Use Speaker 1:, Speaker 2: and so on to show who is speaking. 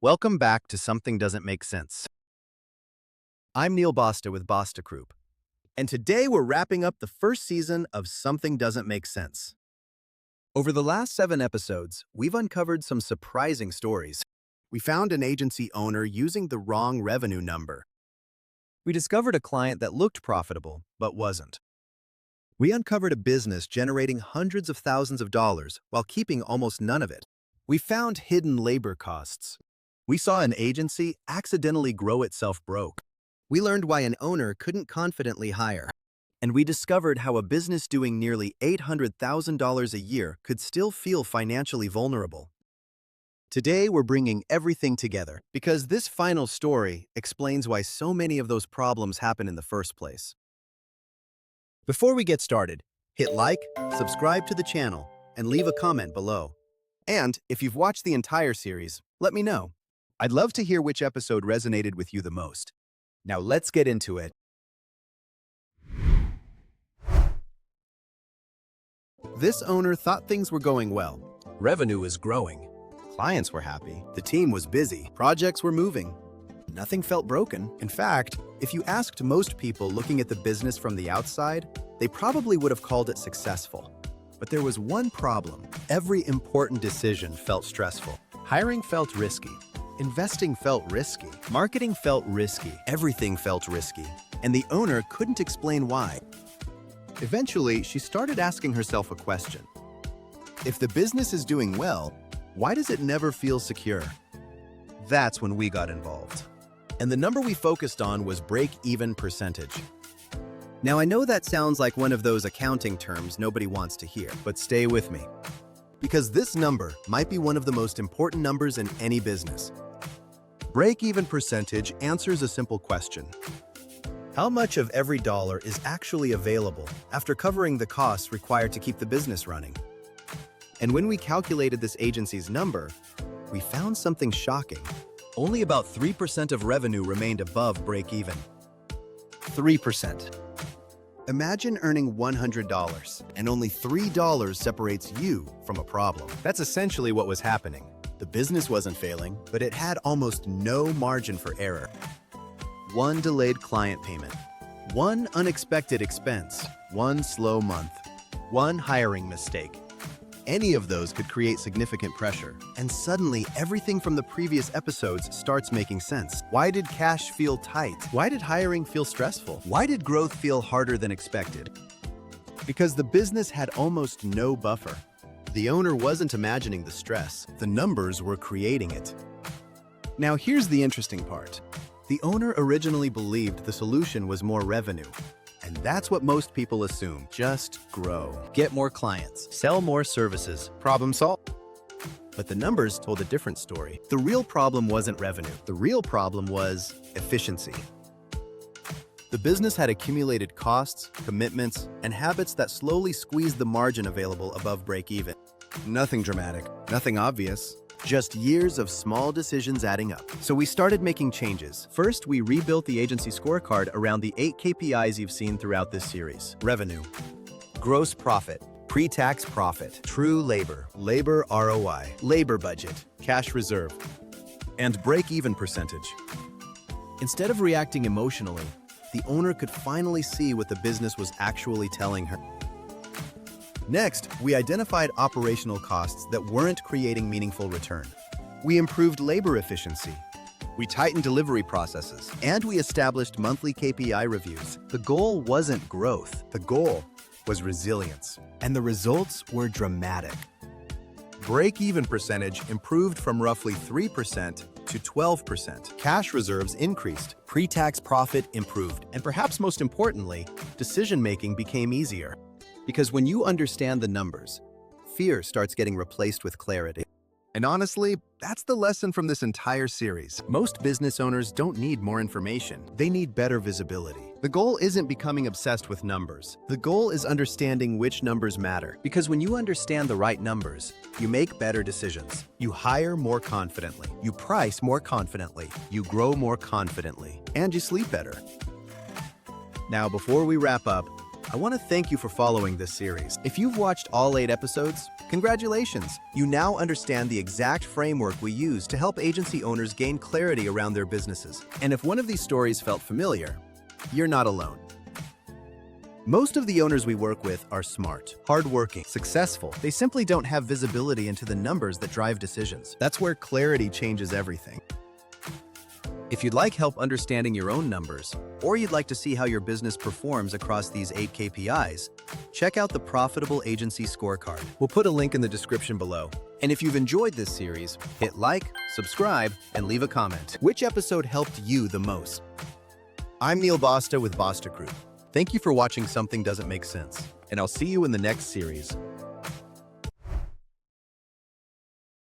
Speaker 1: Welcome back to Something Doesn't Make Sense. I'm Neil Basta with BastaCroop, and today we're wrapping up the first season of Something Doesn't Make Sense. Over the last 7 episodes, we've uncovered some surprising stories. We found an agency owner using the wrong revenue number. We discovered a client that looked profitable, but wasn't. We uncovered a business generating hundreds of thousands of dollars while keeping almost none of it. We found hidden labor costs. We saw an agency accidentally grow itself broke. We learned why an owner couldn't confidently hire. And we discovered how a business doing nearly $800,000 a year could still feel financially vulnerable. Today, we're bringing everything together because this final story explains why so many of those problems happen in the first place. Before we get started, hit like, subscribe to the channel, and leave a comment below. And if you've watched the entire series, let me know. I'd love to hear which episode resonated with you the most. Now let's get into it. This owner thought things were going well. Revenue was growing. Clients were happy. The team was busy. Projects were moving. Nothing felt broken. In fact, if you asked most people looking at the business from the outside, they probably would have called it successful. But there was one problem. Every important decision felt stressful. Hiring felt risky. Investing felt risky. Marketing felt risky. Everything felt risky. And the owner couldn't explain why. Eventually, she started asking herself a question. If the business is doing well, why does it never feel secure? That's when we got involved. And the number we focused on was break-even percentage. Now, I know that sounds like one of those accounting terms nobody wants to hear, but stay with me. Because this number might be one of the most important numbers in any business. Break-even percentage answers a simple question. How much of every dollar is actually available after covering the costs required to keep the business running? And when we calculated this agency's number, we found something shocking. Only about 3% of revenue remained above break-even. 3%. Imagine earning $100 and only $3 separates you from a problem. That's essentially what was happening. The business wasn't failing, but it had almost no margin for error. One delayed client payment, one unexpected expense, one slow month, one hiring mistake. Any of those could create significant pressure, and suddenly everything from the previous episodes starts making sense. Why did cash feel tight? Why did hiring feel stressful? Why did growth feel harder than expected? Because the business had almost no buffer. The owner wasn't imagining the stress. The numbers were creating it. Now here's the interesting part. The owner originally believed the solution was more revenue. And that's what most people assume. Just grow. Get more clients. Sell more services. Problem solved. But the numbers told a different story. The real problem wasn't revenue. The real problem was efficiency. The business had accumulated costs, commitments, and habits that slowly squeezed the margin available above break-even. Nothing dramatic, nothing obvious. Just years of small decisions adding up. So we started making changes. First, we rebuilt the agency scorecard around the 8 KPIs you've seen throughout this series. Revenue, gross profit, pre-tax profit, true labor, labor ROI, labor budget, cash reserve, and break-even percentage. Instead of reacting emotionally, the owner could finally see what the business was actually telling her. Next, we identified operational costs that weren't creating meaningful return. We improved labor efficiency. We tightened delivery processes, and we established monthly KPI reviews. The goal wasn't growth. The goal was resilience. And the results were dramatic. Break-even percentage improved from roughly 3% to 12%. Cash reserves increased. Pre-tax profit improved. And perhaps most importantly, decision-making became easier. Because when you understand the numbers, fear starts getting replaced with clarity. And honestly, that's the lesson from this entire series. Most business owners don't need more information. They need better visibility. The goal isn't becoming obsessed with numbers. The goal is understanding which numbers matter. Because when you understand the right numbers, you make better decisions. You hire more confidently. You price more confidently. You grow more confidently. And you sleep better. Now, before we wrap up, I want to thank you for following this series. If you've watched all 8 episodes, Congratulations! You now understand the exact framework we use to help agency owners gain clarity around their businesses. And if one of these stories felt familiar, you're not alone. Most of the owners we work with are smart, hardworking, successful. They simply don't have visibility into the numbers that drive decisions. That's where clarity changes everything. If you'd like help understanding your own numbers, or you'd like to see how your business performs across these 8 KPIs, check out the Profitable Agency Scorecard. We'll put a link in the description below. And if you've enjoyed this series, hit like, subscribe, and leave a comment. Which episode helped you the most? I'm Neil Basta with BastaCroop. Thank you for watching Something Doesn't Make Sense, and I'll see you in the next series.